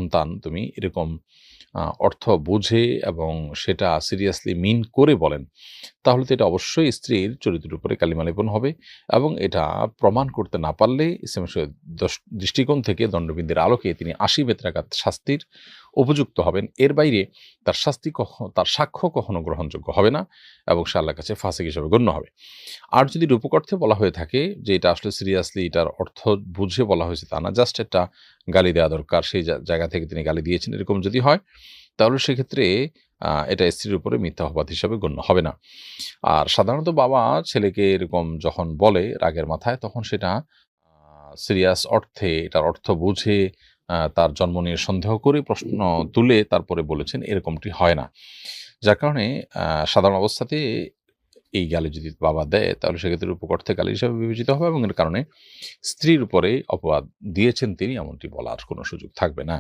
সন্তান তুমি এরকম অর্থ বুঝে এবং সেটা সিরিয়াসলি মিন করে বলেন, তাহলে তো এটা অবশ্যই স্ত্রীর চরিত্রের উপরে কালিমা লেপন হবে এবং এটা প্রমাণ করতে না পারলে ইসলামের দৃষ্টিকোণ থেকে দণ্ডবিধির আলোকে তিনি ৮০ বেত্রাঘাত শাস্তির উপযুক্ত হবেন। এর বাইরে তার সাক্ষ্য কখনো গ্রহণযোগ্য হবে না এবং সে আল্লাহর কাছে ফাসিক হিসেবে গণ্য হবে। আর যদি রূপক অর্থে বলা হয়ে থাকে যে এটা আসলে সিরিয়াসলি এটার অর্থ বুঝে বলা হয়েছে তা না, জাস্ট একটা গালি দেওয়া দরকার, সেই জায়গা থেকে তিনি গালি দিয়েছেন, এরকম যদি হয় তাহলে সেক্ষেত্রে এটা স্ত্রীর উপরে মিথ্যা অপবাদ হিসাবে গণ্য হবে না। আর সাধারণত বাবা ছেলেকে এরকম যখন বলে রাগের মাথায়, তখন সেটা সিরিয়াস অর্থে, এটার অর্থ বুঝে তার জন্ম নিয়ে সন্দেহ করে প্রশ্ন তুলে তারপরে বলেছেন, এরকমটি হয় না। যার কারণে সাধারণ অবস্থাতে এই গালি যদি বাবা দেয় তাহলে সেক্ষেত্রে রূপক অর্থে গালি হিসাবে বিবেচিত হবে এবং এর কারণে স্ত্রীর উপরে অপবাদ দিয়েছেন তিনি এমনটি বলার কোনো সুযোগ থাকবে না।